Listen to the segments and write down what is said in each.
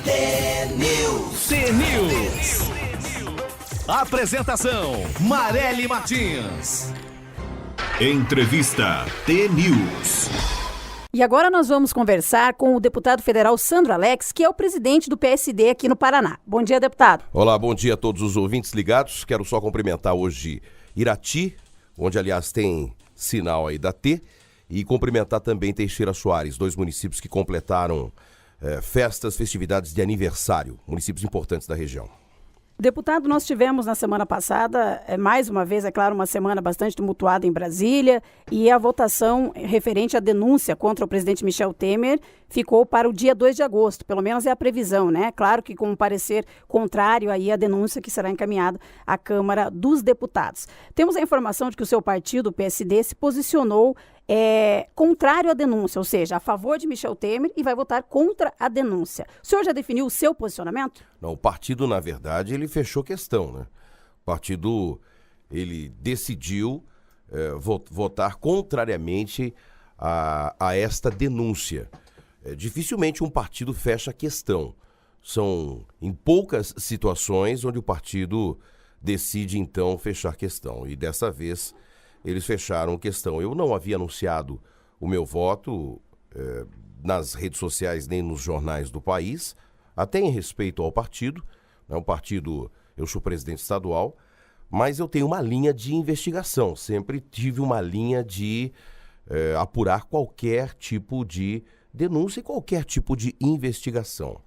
T-News. Apresentação: Marely Martins. Entrevista T-News. E agora nós vamos conversar com o deputado federal Sandro Alex, que é o presidente do PSD aqui no Paraná. Bom dia, deputado. Olá, bom dia a todos os ouvintes ligados. Quero só cumprimentar hoje Irati, onde aliás tem sinal aí da T, e cumprimentar também Teixeira Soares, dois municípios que completaram festividades de aniversário, municípios importantes da região. Deputado, nós tivemos na semana passada, mais uma vez, é claro, uma semana bastante tumultuada em Brasília, e a votação referente à denúncia contra o presidente Michel Temer ficou para o dia 2 de agosto, pelo menos é a previsão, né? Claro que com um parecer contrário aí à denúncia que será encaminhada à Câmara dos Deputados. Temos a informação de que o seu partido, o PSD, se posicionou contrário à denúncia, ou seja, a favor de Michel Temer, e vai votar contra a denúncia. O senhor já definiu o seu posicionamento? Não, o partido, na verdade, ele fechou questão, né? O partido, ele decidiu votar contrariamente a esta denúncia. Dificilmente um partido fecha questão. São em poucas situações onde o partido decide, então, fechar questão. E dessa vez eles fecharam questão. Eu não havia anunciado o meu voto nas redes sociais nem nos jornais do país, até em respeito ao partido. O partido, eu sou presidente estadual, mas eu tenho uma linha de investigação. Sempre tive uma linha de apurar qualquer tipo de denúncia e qualquer tipo de investigação.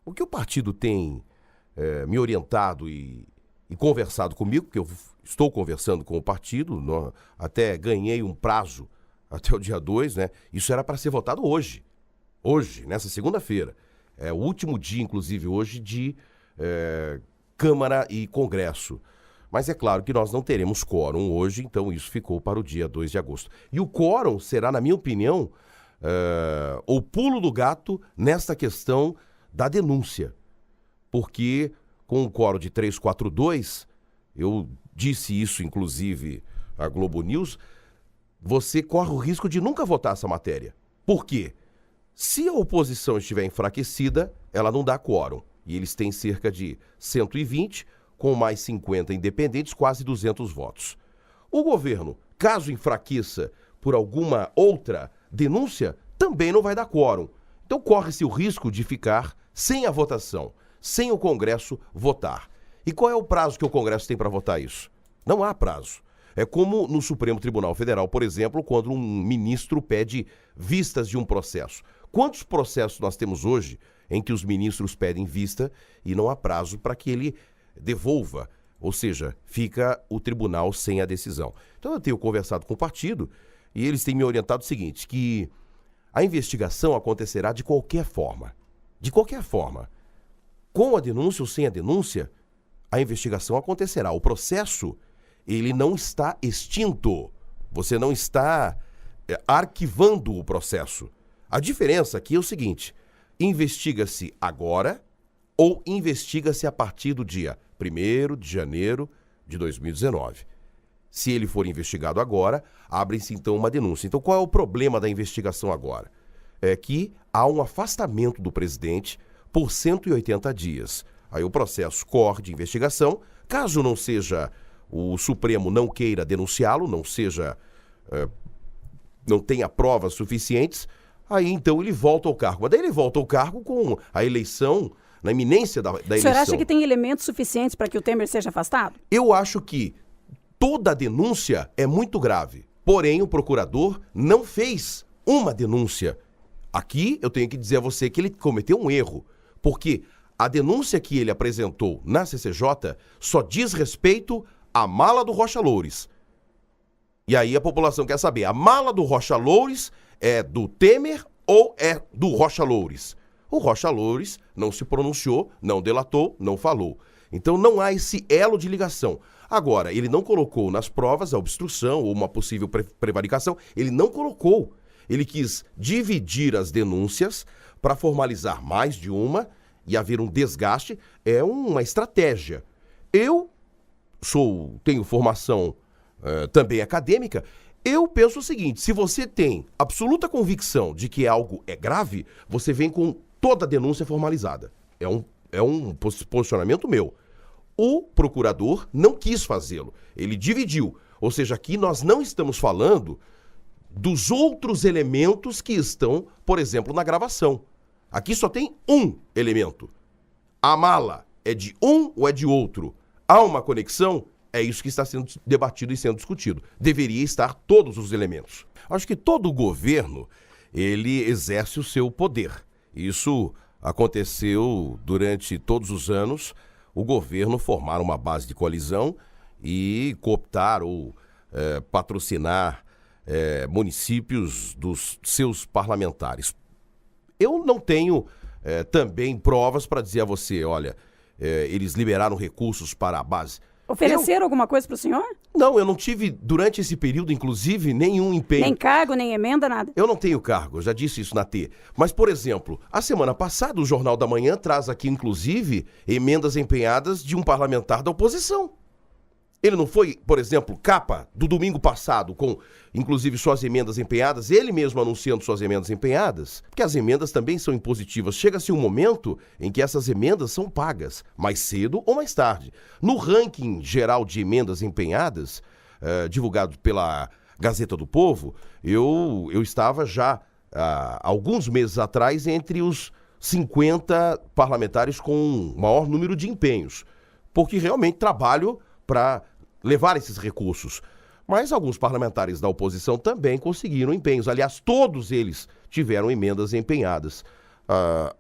O que o partido tem me orientado e conversado comigo, porque eu estou conversando com o partido, até ganhei um prazo até o dia 2, né? Isso era para ser votado hoje, nessa segunda-feira. É o último dia, inclusive, hoje, de Câmara e Congresso. Mas é claro que nós não teremos quórum hoje, então isso ficou para o dia 2 de agosto. E o quórum será, na minha opinião, o pulo do gato nesta questão da denúncia. Porque com um quórum de 342, eu disse isso, inclusive, à Globo News, você corre o risco de nunca votar essa matéria. Por quê? Se a oposição estiver enfraquecida, ela não dá quórum. E eles têm cerca de 120, com mais 50 independentes, quase 200 votos. O governo, caso enfraqueça por alguma outra denúncia, também não vai dar quórum. Então corre-se o risco de ficar sem a votação, sem o Congresso votar. E qual é o prazo que o Congresso tem para votar isso? Não há prazo. É como no Supremo Tribunal Federal, por exemplo, quando um ministro pede vistas de um processo. Quantos processos nós temos hoje em que os ministros pedem vista e não há prazo para que ele devolva? Ou seja, fica o tribunal sem a decisão. Então eu tenho conversado com o partido e eles têm me orientado o seguinte, que a investigação acontecerá de qualquer forma. De qualquer forma. Com a denúncia ou sem a denúncia, a investigação acontecerá. O processo, ele não está extinto. Você não está arquivando o processo. A diferença aqui é o seguinte, investiga-se agora ou investiga-se a partir do dia 1º de janeiro de 2019. Se ele for investigado agora, abre-se então uma denúncia. Então qual é o problema da investigação agora? É que há um afastamento do presidente por 180 dias. Aí o processo corre de investigação, caso não seja o Supremo não queira denunciá-lo, não tenha provas suficientes, aí então ele volta ao cargo. Mas daí ele volta ao cargo com a eleição, na iminência da eleição. O senhor acha que tem elementos suficientes para que o Temer seja afastado? Eu acho que toda denúncia é muito grave, porém o procurador não fez uma denúncia. Aqui eu tenho que dizer a você que ele cometeu um erro, porque a denúncia que ele apresentou na CCJ só diz respeito à mala do Rocha Loures. E aí a população quer saber, a mala do Rocha Loures é do Temer ou é do Rocha Loures? O Rocha Loures não se pronunciou, não delatou, não falou. Então não há esse elo de ligação. Agora, ele não colocou nas provas a obstrução ou uma possível prevaricação, ele não colocou. Ele quis dividir as denúncias para formalizar mais de uma e haver um desgaste. É uma estratégia. Eu tenho formação também acadêmica. Eu penso o seguinte, se você tem absoluta convicção de que algo é grave, você vem com toda a denúncia formalizada. é um posicionamento meu. O procurador não quis fazê-lo. Ele dividiu. Ou seja, aqui nós não estamos falando dos outros elementos que estão, por exemplo, na gravação. Aqui só tem um elemento. A mala é de um ou é de outro? Há uma conexão? É isso que está sendo debatido e sendo discutido. Deveria estar todos os elementos. Acho que todo governo, ele exerce o seu poder. Isso aconteceu durante todos os anos, o governo formar uma base de coalizão e cooptar ou patrocinar municípios dos seus parlamentares. Eu não tenho também provas para dizer a você, olha, eles liberaram recursos para a base. Ofereceram alguma coisa para o senhor? Não, eu não tive, durante esse período, inclusive, nenhum empenho. Nem cargo, nem emenda, nada? Eu não tenho cargo, eu já disse isso na T. Mas, por exemplo, a semana passada, o Jornal da Manhã traz aqui, inclusive, emendas empenhadas de um parlamentar da oposição. Ele não foi, por exemplo, capa do domingo passado, com, inclusive, suas emendas empenhadas, ele mesmo anunciando suas emendas empenhadas? Porque as emendas também são impositivas. Chega-se um momento em que essas emendas são pagas, mais cedo ou mais tarde. No ranking geral de emendas empenhadas, divulgado pela Gazeta do Povo, eu estava já, alguns meses atrás, entre os 50 parlamentares com maior número de empenhos. Porque realmente trabalho para levar esses recursos. Mas alguns parlamentares da oposição também conseguiram empenhos. Aliás, todos eles tiveram emendas empenhadas.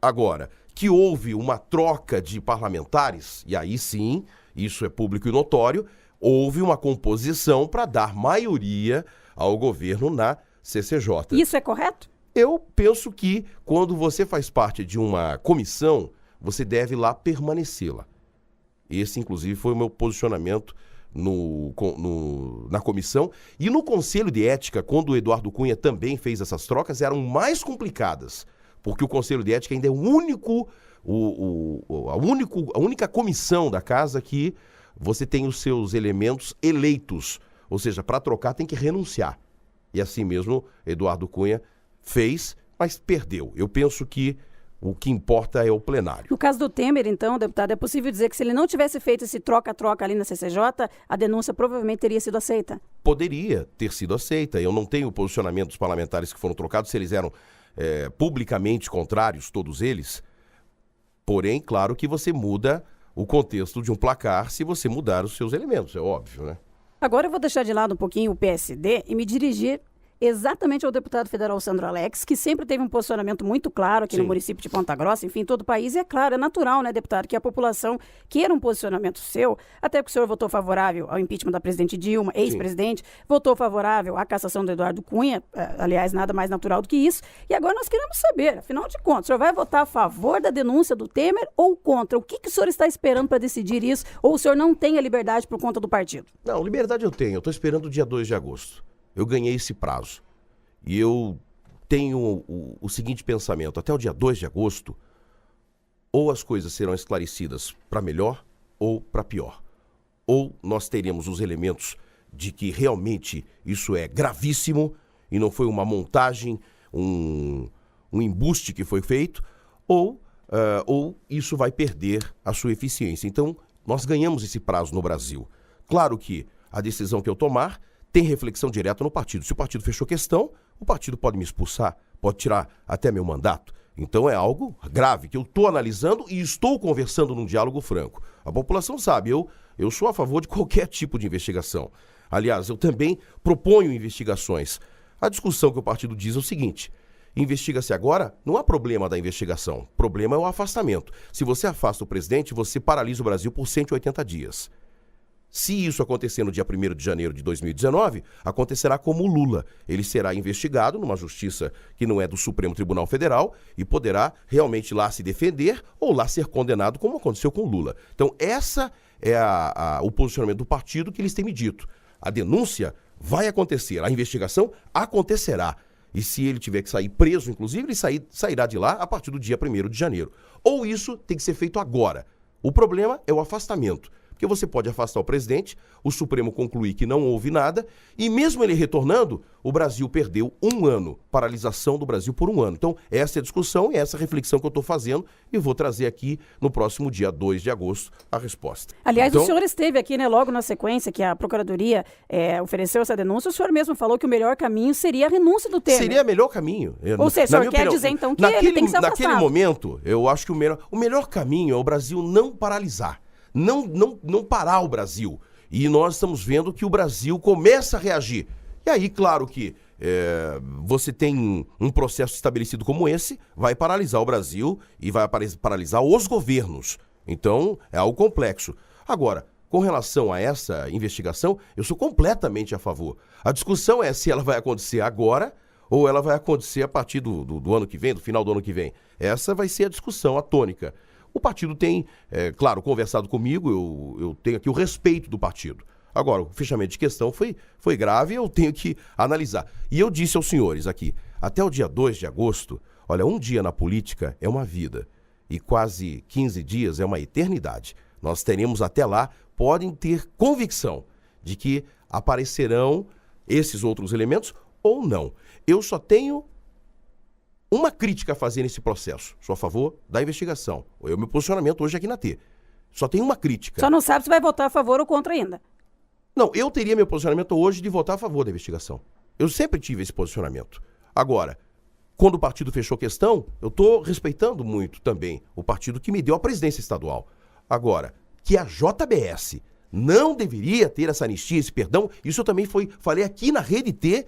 Agora, que houve uma troca de parlamentares, e aí sim, isso é público e notório, houve uma composição para dar maioria ao governo na CCJ. Isso é correto? Eu penso que quando você faz parte de uma comissão, você deve lá permanecê-la. Esse, inclusive, foi o meu posicionamento na comissão. E no Conselho de Ética, quando o Eduardo Cunha também fez essas trocas, eram mais complicadas. Porque o Conselho de Ética ainda é a única comissão da casa que você tem os seus elementos eleitos. Ou seja, para trocar tem que renunciar. E assim mesmo, Eduardo Cunha fez, mas perdeu. Eu penso que o que importa é o plenário. No caso do Temer, então, deputado, é possível dizer que se ele não tivesse feito esse troca-troca ali na CCJ, a denúncia provavelmente teria sido aceita? Poderia ter sido aceita. Eu não tenho o posicionamento dos parlamentares que foram trocados, se eles eram publicamente contrários, todos eles. Porém, claro que você muda o contexto de um placar se você mudar os seus elementos, é óbvio, né? Agora eu vou deixar de lado um pouquinho o PSD e me dirigir exatamente ao deputado federal Sandro Alex, que sempre teve um posicionamento muito claro aqui no município de Ponta Grossa, enfim, em todo o país. E é claro, é natural, né, deputado, que a população queira um posicionamento seu, até porque o senhor votou favorável ao impeachment da presidente Dilma, ex-presidente, votou favorável à cassação do Eduardo Cunha, aliás, nada mais natural do que isso. E agora nós queremos saber, afinal de contas, o senhor vai votar a favor da denúncia do Temer ou contra? O que o senhor está esperando para decidir isso? Ou o senhor não tem a liberdade por conta do partido? Não, liberdade eu tenho. Eu estou esperando o dia 2 de agosto. Eu ganhei esse prazo. E eu tenho o seguinte pensamento: até o dia 2 de agosto, ou as coisas serão esclarecidas para melhor ou para pior. Ou nós teremos os elementos de que realmente isso é gravíssimo e não foi uma montagem, um embuste que foi feito, ou isso vai perder a sua eficiência. Então, nós ganhamos esse prazo no Brasil. Claro que a decisão que eu tomar tem reflexão direta no partido. Se o partido fechou questão, o partido pode me expulsar, pode tirar até meu mandato. Então é algo grave que eu estou analisando e estou conversando num diálogo franco. A população sabe, eu sou a favor de qualquer tipo de investigação. Aliás, eu também proponho investigações. A discussão que o partido diz é o seguinte: investiga-se agora, não há problema da investigação. O problema é o afastamento. Se você afasta o presidente, você paralisa o Brasil por 180 dias. Se isso acontecer no dia 1º de janeiro de 2019, acontecerá como o Lula. Ele será investigado numa justiça que não é do Supremo Tribunal Federal e poderá realmente lá se defender ou lá ser condenado, como aconteceu com o Lula. Então, essa é o posicionamento do partido que eles têm me dito. A denúncia vai acontecer, a investigação acontecerá. E se ele tiver que sair preso, inclusive, ele sairá de lá a partir do dia 1º de janeiro. Ou isso tem que ser feito agora. O problema é o afastamento. Porque você pode afastar o presidente, o Supremo concluir que não houve nada, e mesmo ele retornando, o Brasil perdeu 1 ano, paralisação do Brasil por 1 ano. Então, essa é a discussão e essa é a reflexão que eu estou fazendo e vou trazer aqui no próximo dia 2 de agosto a resposta. Aliás, então, o senhor esteve aqui, né, logo na sequência que a Procuradoria ofereceu essa denúncia, o senhor mesmo falou que o melhor caminho seria a renúncia do Temer. Seria o melhor caminho. Ou seja, o senhor quer dizer, então, que ele tem que ser afastado. Naquele momento, eu acho que o melhor caminho é o Brasil não paralisar, não parar o Brasil. E nós estamos vendo que o Brasil começa a reagir. E aí, claro que você tem um processo estabelecido como esse, vai paralisar o Brasil e vai paralisar os governos. Então, é algo complexo. Agora, com relação a essa investigação, eu sou completamente a favor. A discussão é se ela vai acontecer agora ou ela vai acontecer a partir do ano que vem, do final do ano que vem. Essa vai ser a discussão, a tônica. O partido tem, claro, conversado comigo, eu tenho aqui o respeito do partido. Agora, o fechamento de questão foi grave e eu tenho que analisar. E eu disse aos senhores aqui, até o dia 2 de agosto, olha, um dia na política é uma vida e quase 15 dias é uma eternidade. Nós teremos até lá, podem ter convicção de que aparecerão esses outros elementos ou não. Eu só tenho uma crítica a fazer nesse processo. Sou a favor da investigação. É o meu posicionamento hoje aqui na T. Só tem uma crítica. Só não sabe se vai votar a favor ou contra ainda. Não, eu teria meu posicionamento hoje de votar a favor da investigação. Eu sempre tive esse posicionamento. Agora, quando o partido fechou questão, eu estou respeitando muito também o partido que me deu a presidência estadual. Agora, que a JBS não deveria ter essa anistia, esse perdão, isso eu também falei aqui na Rede T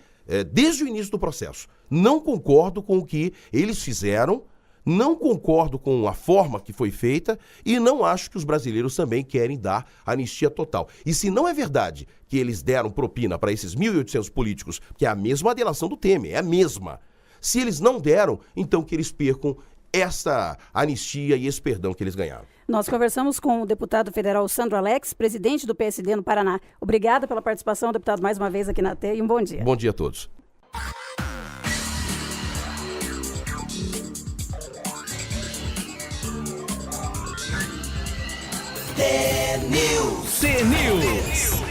desde o início do processo. Não concordo com o que eles fizeram, não concordo com a forma que foi feita e não acho que os brasileiros também querem dar anistia total. E se não é verdade que eles deram propina para esses 1.800 políticos, que é a mesma delação do Temer, é a mesma. Se eles não deram, então que eles percam essa anistia e esse perdão que eles ganharam. Nós conversamos com o deputado federal Sandro Alex, presidente do PSD no Paraná. Obrigada pela participação, deputado, mais uma vez aqui na T e um bom dia. Bom dia a todos. T-News.